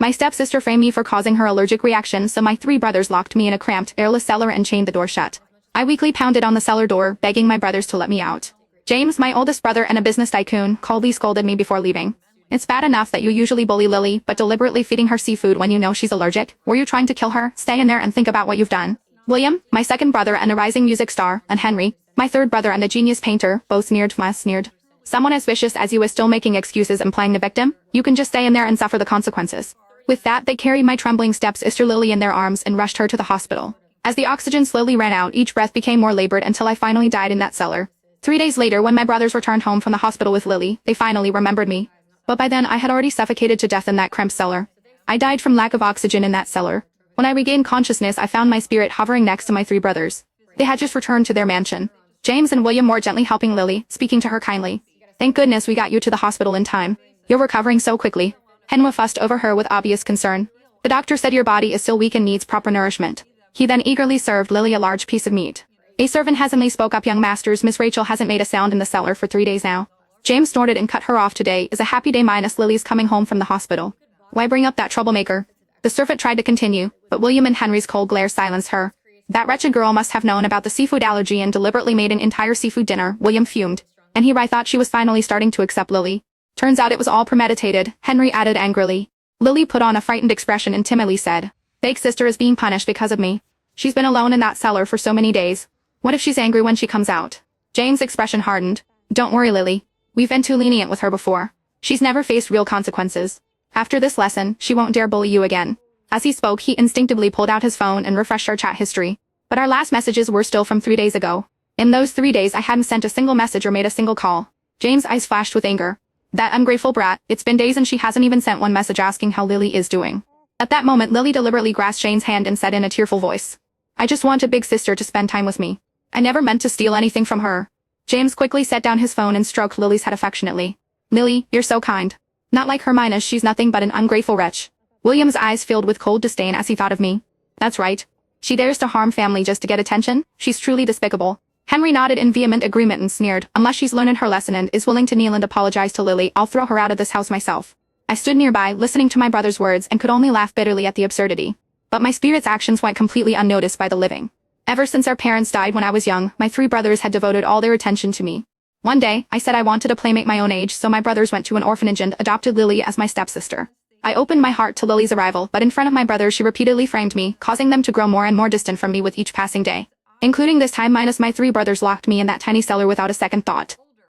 My stepsister framed me for causing her allergic reaction, so my 3 brothers locked me in a cramped, airless cellar and chained the door shut. I weakly pounded on the cellar door, begging my brothers to let me out. James, my oldest brother and a business tycoon, coldly scolded me before leaving. It's bad enough that you usually bully Lily, but deliberately feeding her seafood when you know she's allergic? Were you trying to kill her? Stay in there and think about what you've done. William, my second brother and a rising music star, and Henry, my third brother and a genius painter, both sneered. Someone as vicious as you is still making excuses and playing the victim? You can just stay in there and suffer the consequences. With that, they carried my trembling stepsister Lily in their arms and rushed her to the hospital. As the oxygen slowly ran out, each breath became more labored until I finally died in that cellar. 3 days later, when my brothers returned home from the hospital with Lily, they finally remembered me. But by then, I had already suffocated to death in that cramped cellar. I died from lack of oxygen in that cellar. When I regained consciousness, I found my spirit hovering next to my 3 brothers. They had just returned to their mansion. James and William more gently helping Lily, speaking to her kindly. Thank goodness we got you to the hospital in time. You're recovering so quickly. Henry fussed over her with obvious concern. The doctor said your body is still weak and needs proper nourishment. He then eagerly served Lily a large piece of meat. A servant hesitantly spoke up, young masters, Miss Rachel hasn't made a sound in the cellar for 3 days now. James snorted and cut her off. Today is a happy day minus Lily's coming home from the hospital. Why bring up that troublemaker? The servant tried to continue, but William and Henry's cold glare silenced her. That wretched girl must have known about the seafood allergy and deliberately made an entire seafood dinner. William fumed. And I thought she was finally starting to accept Lily. Turns out it was all premeditated, Henry added angrily. Lily put on a frightened expression and timidly said, Fake sister is being punished because of me. She's been alone in that cellar for so many days. What if she's angry when she comes out? James' expression hardened. Don't worry, Lily. We've been too lenient with her before. She's never faced real consequences. After this lesson, she won't dare bully you again. As he spoke, he instinctively pulled out his phone and refreshed our chat history. But our last messages were still from 3 days ago. In those 3 days I hadn't sent a single message or made a single call. James' eyes flashed with anger. That ungrateful brat, it's been days and she hasn't even sent one message asking how Lily is doing. At that moment Lily deliberately grasped Jane's hand and said in a tearful voice, I just want a big sister to spend time with me. I never meant to steal anything from her. James quickly set down his phone and stroked Lily's head affectionately. Lily, you're so kind. Not like Hermione, she's nothing but an ungrateful wretch. William's eyes filled with cold disdain as he thought of me. That's right. She dares to harm family just to get attention? She's truly despicable. Henry nodded in vehement agreement and sneered, unless she's learned her lesson and is willing to kneel and apologize to Lily, I'll throw her out of this house myself. I stood nearby, listening to my brother's words and could only laugh bitterly at the absurdity. But my spirit's actions went completely unnoticed by the living. Ever since our parents died when I was young, my 3 brothers had devoted all their attention to me. One day, I said I wanted a playmate my own age, so my brothers went to an orphanage and adopted Lily as my stepsister. I opened my heart to Lily's arrival, but in front of my brothers she repeatedly framed me, causing them to grow more and more distant from me with each passing day. Including this time minus my 3 brothers locked me in that tiny cellar without a second thought.